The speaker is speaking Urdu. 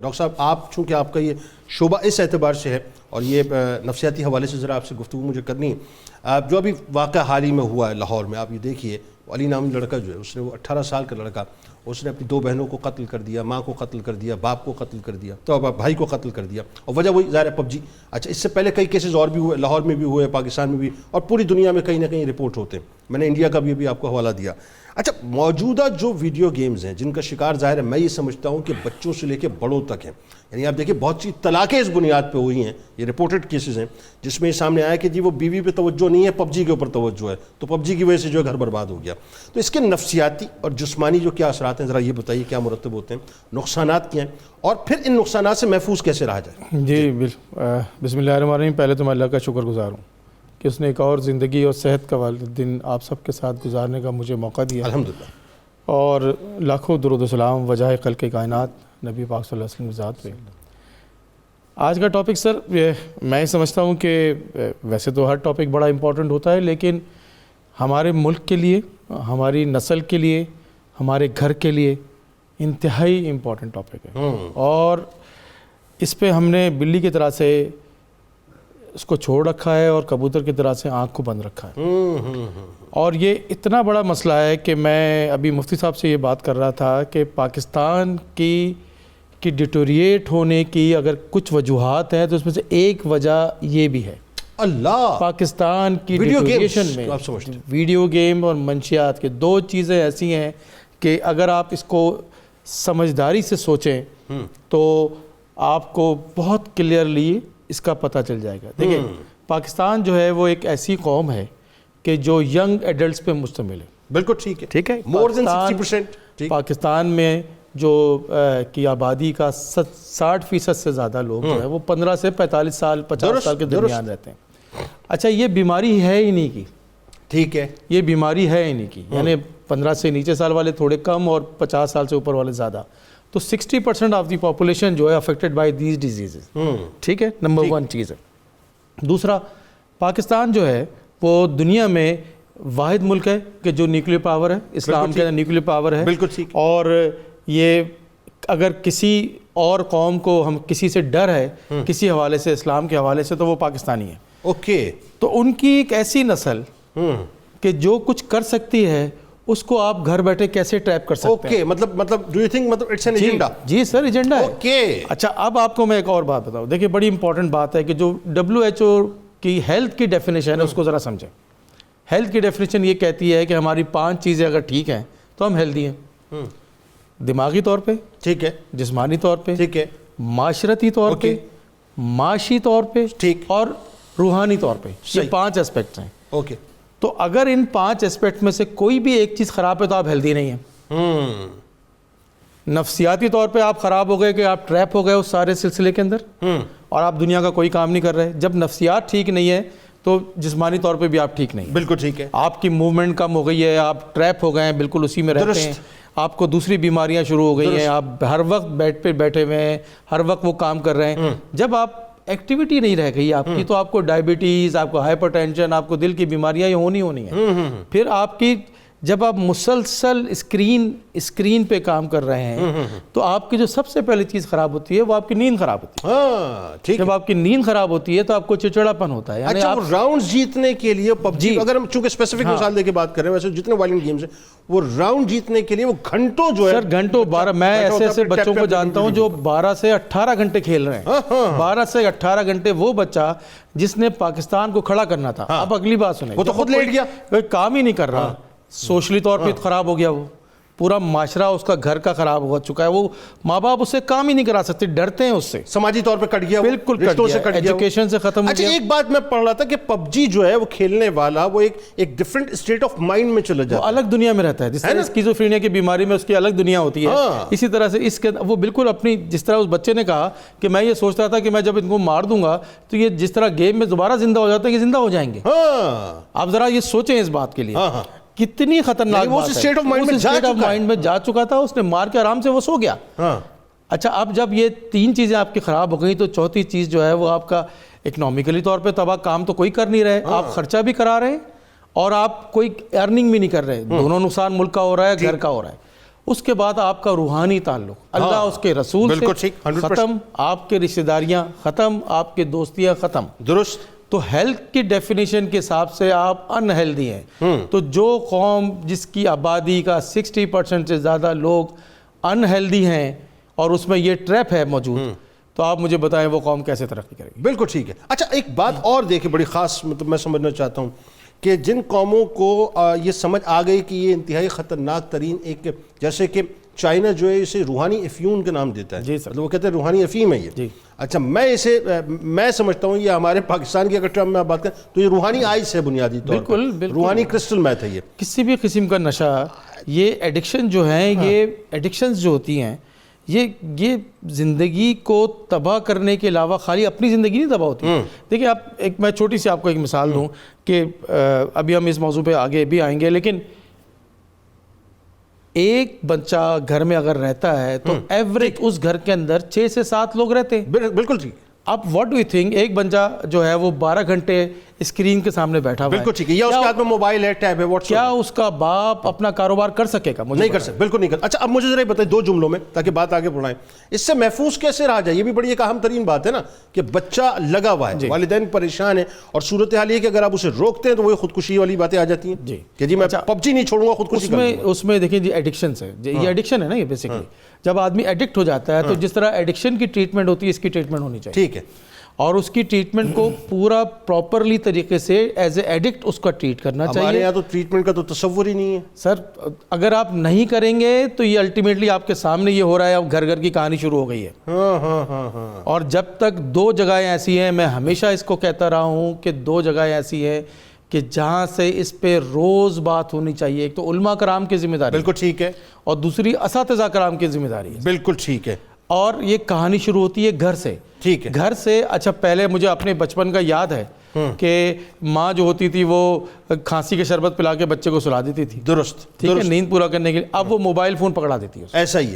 ڈاکٹر صاحب آپ چونکہ آپ کا یہ شعبہ اس اعتبار سے ہے اور یہ نفسیاتی حوالے سے ذرا آپ سے گفتگو مجھے کرنی ہے، جو ابھی واقعہ حال ہی میں ہوا ہے لاہور میں، آپ یہ دیکھیے علی نامی لڑکا جو ہے اس نے، وہ 18 سال کا لڑکا، اس نے اپنی 2 بہنوں کو قتل کر دیا، ماں کو قتل کر دیا، باپ کو قتل کر دیا، تو بھائی کو قتل کر دیا، اور وجہ وہی ظاہر ہے پب جی۔ اچھا، اس سے پہلے کئی کیسز اور بھی ہوئے، لاہور میں بھی ہوئے، پاکستان میں بھی، اور پوری دنیا میں کہیں نہ کہیں رپورٹ ہوتے ہیں۔ میں نے انڈیا کا بھی آپ کو حوالہ دیا۔ اچھا، موجودہ جو ویڈیو گیمز ہیں جن کا شکار ظاہر ہے میں یہ سمجھتا ہوں کہ بچوں سے لے کے بڑوں تک ہیں، یعنی آپ دیکھیں بہت سی طلاقیں اس بنیاد پہ ہوئی ہیں، یہ رپورٹڈ کیسز ہیں جس میں یہ سامنے آیا کہ جی وہ بیوی پہ توجہ نہیں ہے، پب جی کے اوپر توجہ ہے، تو پب جی کی وجہ سے جو ہے گھر برباد ہو گیا۔ تو اس کے نفسیاتی اور جسمانی جو کیا اثرات ہیں، ذرا یہ بتائیے کیا مرتب ہوتے ہیں، نقصانات کیا ہیں، اور پھر ان نقصانات سے محفوظ کیسے رہا جائے؟ جی بسم اللہ الرحمن الرحیم۔ پہلے تو میں اللہ کا شکر گزار ہوں کہ اس نے ایک اور زندگی اور صحت کا دن آپ سب کے ساتھ گزارنے کا مجھے موقع دیا، الحمدللہ، اور لاکھوں درود و سلام وجہ خلق کائنات نبی پاک صلی اللہ علیہ وسلم ذات پہ۔ آج کا ٹاپک سر، میں سمجھتا ہوں کہ ویسے تو ہر ٹاپک بڑا امپورٹنٹ ہوتا ہے، لیکن ہمارے ملک کے لیے، ہماری نسل کے لیے، ہمارے گھر کے لیے انتہائی امپورٹنٹ ٹاپک ہے، اور اس پہ ہم نے بلی کی طرح سے اس کو چھوڑ رکھا ہے اور کبوتر کی طرح سے آنکھ کو بند رکھا ہے۔ اور یہ اتنا بڑا مسئلہ ہے کہ میں ابھی مفتی صاحب سے یہ بات کر رہا تھا کہ پاکستان کی ڈیٹوریٹ ہونے کی اگر کچھ وجوہات ہیں تو اس میں سے ایک وجہ یہ بھی ہے، اللہ، پاکستان کی ڈیٹوریشن میں ویڈیو گیم اور منشیات کے 2 چیزیں ایسی ہیں کہ اگر آپ اس کو سمجھداری سے سوچیں تو آپ کو بہت کلیئرلی اس کا پتہ چل جائے گا۔ دیکھیں، پاکستان جو ہے وہ ایک ایسی قوم ہے کہ جو ینگ ایڈلٹس پہ مشتمل ہے۔ بالکل ٹھیک ہے، مور دین 60%۔ پاکستان میں جو کی آبادی کا 60% سے زیادہ لوگ جو ہے وہ 15 سے 45 سال 50 سال کے درمیان رہتے ہیں۔ اچھا، یہ بیماری ہے ہی نہیں کی، ٹھیک ہے، یہ بیماری ہے ہی نہیں کی، یعنی 15 سے نیچے سال والے تھوڑے کم اور 50 سال سے اوپر والے زیادہ، تو 60% آف دی پاپولیشن جو ہے افیکٹڈ بائی دیز ڈیزیزز، ٹھیک ہے، نمبر 1 چیز ہے۔ دوسرا، پاکستان جو ہے وہ دنیا میں واحد ملک ہے کہ جو نیوکلیر پاور ہے، اسلام کے نیوکلیر پاور ہے، بالکل ٹھیک، اور یہ اگر کسی اور قوم کو ہم کسی سے ڈر ہے کسی حوالے سے، اسلام کے حوالے سے، تو وہ پاکستانی ہے۔ اوکے، تو ان کی ایک ایسی نسل کہ جو کچھ کر سکتی ہے اس کو آپ گھر بیٹھے کیسے ٹریپ کر سکتے ہیں؟ اوکے، مطلب ڈو یو تھنک مطلب اٹس این ایجنڈا؟ جی سر، ایجنڈا ہے۔ اوکے، اچھا، اب آپ کو میں ایک اور بات بتاؤں، دیکھیں بڑی امپورٹنٹ بات ہے کہ جو WHO کی ہیلتھ کی ڈیفینیشن ہے اس کو ذرا سمجھیں۔ ہیلتھ کی ڈیفینیشن یہ کہتی ہے کہ ہماری 5 چیزیں اگر ٹھیک ہیں تو ہم ہیلدی ہیں، دماغی طور پہ، ٹھیک ہے، جسمانی طور پہ، ٹھیک ہے، معاشرتی طور پہ، معاشی طور پہ، ٹھیک، اور روحانی طور پہ۔ یہ 5 اسپیکٹس ہیں۔ اوکے، تو اگر ان 5 اسپیکٹ میں سے کوئی بھی ایک چیز خراب ہے تو آپ ہیلدی نہیں ہیں۔ نفسیاتی طور پہ آپ خراب ہو گئے کہ آپ ٹریپ ہو گئے اس سارے سلسلے کے اندر، اور آپ دنیا کا کوئی کام نہیں کر رہے۔ جب نفسیات ٹھیک نہیں ہے تو جسمانی طور پہ بھی آپ ٹھیک نہیں، بالکل ٹھیک ہے، آپ کی موومنٹ کم ہو گئی ہے، آپ ٹریپ ہو گئے ہیں، بالکل اسی میں رہتے ہیں، آپ کو دوسری بیماریاں شروع ہو گئی ہیں، آپ ہر وقت بیڈ پہ بیٹھے ہوئے ہیں، ہر وقت وہ کام کر رہے ہیں۔ جب آپ ایکٹیویٹی نہیں رہ گئی آپ کی تو آپ کو ڈائبٹیز، آپ کو ہائپر ٹینشن، آپ کو دل کی بیماریاں یہ ہونی ہیں۔ پھر آپ کی جب آپ مسلسل اسکرین پہ کام کر رہے ہیں تو آپ کی جو سب سے پہلی چیز خراب ہوتی ہے وہ آپ کی نیند خراب ہوتی ہے۔ جب آپ کی نیند خراب ہوتی ہے تو آپ کو چڑچڑاپن ہوتا ہے۔ اچھا، وہ راؤنڈ جیتنے کے لیے پب جی، اگر ہم چونکہ اسپیسیفک مثال دے کے بات کر رہے ہیں، ویسے جتنے وائلنٹ گیمز ہیں وہ راؤنڈ جیتنے کے لیے وہ گھنٹوں جو ہے، سر گھنٹوں، میں ایسے بچوں کو جانتا ہوں جو 12 سے 18 گھنٹے کھیل رہے ہیں۔ 12 سے 18 گھنٹے وہ بچہ جس نے پاکستان کو کھڑا کرنا تھا، اب اگلی بات سنیں، وہ تو خود لیٹ گیا، کوئی کام ہی نہیں کر رہا، سوشلی طور پہ خراب ہو گیا، وہ پورا معاشرہ اس کا گھر کا خراب ہو چکا ہے، وہ ماں باپ اس سے کام ہی نہیں کرا سکتے، ڈرتے ہیں اس سے، سماجی طور پہ کٹ گیا، بالکل رشتوں سے کٹ گیا، ایجوکیشن سے ختم ہو گیا۔ اچھا، ایک بات میں پڑھ رہا تھا کہ پب جی جو ہے وہ کھیلنے والا وہ ایک ڈفرنٹ اسٹیٹ آف مائنڈ میں چلا جاتا ہے، وہ الگ دنیا میں رہتا ہے، جس طرح اسکیزوفرینیا کی بیماری میں اس کی الگ دنیا ہوتی ہے، اسی طرح سے اس کے وہ بالکل اپنی، جس طرح اس بچے نے کہا کہ میں یہ سوچتا تھا کہ میں جب ان کو مار دوں گا تو یہ جس طرح گیم میں دوبارہ زندہ ہو جاتے ہیں کہ زندہ ہو جائیں گے۔ آپ ذرا یہ سوچیں اس بات کے لیے کتنی خطرناک بات ہے۔ اسٹیٹ آف مائنڈ میں جا چکا تھا، اس نے مار کے آرام سے وہ سو گیا۔ اچھا، اب جب یہ 3 چیزیں آپ کی خراب ہو گئی تو چوتھی چیز جو ہے وہ آپ کا اکنامکلی طور پہ تباہ، کام تو کوئی کر نہیں رہے، آپ خرچہ بھی کرا رہے ہیں اور آپ کوئی ارننگ بھی نہیں کر رہے، دونوں نقصان ملک کا ہو رہا ہے، گھر کا ہو رہا ہے۔ اس کے بعد آپ کا روحانی تعلق اللہ اس کے رسول بالکل سے ٹھیک، 100% ختم، آپ کے رشتہ داریاں ختم، آپ کے دوستیاں ختم. درست. تو ہیلتھ کی ڈیفینیشن کے حساب سے آپ ان ہیلدی ہیں. تو جو قوم جس کی آبادی کا 60% سے زیادہ لوگ ان ہیلدی ہیں اور اس میں یہ ٹریپ ہے موجود، تو آپ مجھے بتائیں وہ قوم کیسے ترقی کرے گی؟ بالکل ٹھیک ہے. اچھا ایک بات اور دیکھیں بڑی خاص، مطلب میں سمجھنا چاہتا ہوں کہ جن قوموں کو یہ سمجھ آ گئی کہ یہ انتہائی خطرناک ترین ایک، جیسے کہ چائنا جو ہے اسے روحانی افیون کا نام دیتا ہے. جی سر. مطلب وہ کہتے ہیں روحانی افیم ہے یہ. جی. اچھا میں سمجھتا ہوں یہ ہمارے پاکستان کی اگر ٹرم میں بات کریں تو یہ روحانی آئس ہے بنیادی طور پر. بالکل. روحانی کرسٹل میتھ ہے یہ. کسی بھی قسم کا نشہ، یہ ایڈکشن جو ہیں، یہ ایڈکشنز جو ہوتی ہیں یہ زندگی کو تباہ کرنے کے علاوہ خالی اپنی زندگی نہیں تباہ ہوتی. دیکھیں آپ، میں چھوٹی سی آپ کو ایک مثال دوں کہ ابھی ہم اس موضوع پہ آگے بھی آئیں گے، لیکن ایک بچہ گھر میں اگر رہتا ہے تو ایوریج اس گھر کے اندر 6 سے 7 لوگ رہتے ہیں. بالکل ٹھیک. اب واٹ ڈو یو تھنک ایک بچہ جو ہے وہ 12 گھنٹے اسکرین کے سامنے بیٹھا ہوا ہے، بالکل ٹھیک ہے، یا اس کے ہاتھ میں موبائل ہے، ٹیب ہے، واٹس کیا اس کا باپ اپنا کاروبار کر سکے گا؟ نہیں کر سکتے، بالکل نہیں کر. اچھا اب مجھے ذرا بتائیں 2 جملوں میں تاکہ بات آگے بڑھائیں، اس سے محفوظ کیسے رہا جائے؟ یہ بھی بڑی ایک اہم ترین بات ہے نا کہ بچہ لگا ہوا ہے، والدین پریشان ہیں، اور صورتحال یہ کہ اگر آپ اسے روکتے ہیں تو وہ خودکشی والی باتیں آ جاتی ہیں کہ جی میں پب جی نہیں چھوڑوں گا، خودکشی کروں گا. اس میں دیکھیں جی ایڈکشن سے، یہ ایڈکشن ہے نا، یہ بیسیکلی جب آدمی ایڈکٹ ہو جاتا ہے تو جس طرح ایڈکشن کی ٹریٹمنٹ ہوتی ہے اس کی ٹریٹمنٹ ہونی چاہیے. ٹھیک ہے. اور اس کی ٹریٹمنٹ کو پورا پراپرلی طریقے سے ایز اے ایڈکٹ اس کا ٹریٹ کرنا چاہیے. ہمارے یہاں تو ٹریٹمنٹ کا تو تصور ہی نہیں ہے سر. اگر آپ نہیں کریں گے تو یہ الٹیمیٹلی آپ کے سامنے یہ ہو رہا ہے، اب گھر گھر کی کہانی شروع ہو گئی ہے. اور جب تک 2 جگہیں ایسی ہیں، میں ہمیشہ اس کو کہتا رہا ہوں کہ 2 جگہیں ایسی ہیں کہ جہاں سے اس پہ روز بات ہونی چاہیے. ایک تو علماء کرام کی ذمہ داری، بالکل ٹھیک ہے، اور دوسری اساتذہ کرام کی ذمہ داری ہے. بالکل ٹھیک ہے. اور یہ کہانی شروع ہوتی ہے گھر سے. ٹھیک ہے. گھر سے. اچھا پہلے مجھے اپنے بچپن کا یاد ہے کہ ماں جو ہوتی تھی وہ کھانسی کے شربت پلا کے بچے کو سلا دیتی تھی. درست. ٹھیک ہے، نیند پورا کرنے کے لیے. اب وہ موبائل فون پکڑا دیتی ہے. ایسا ہی ہے.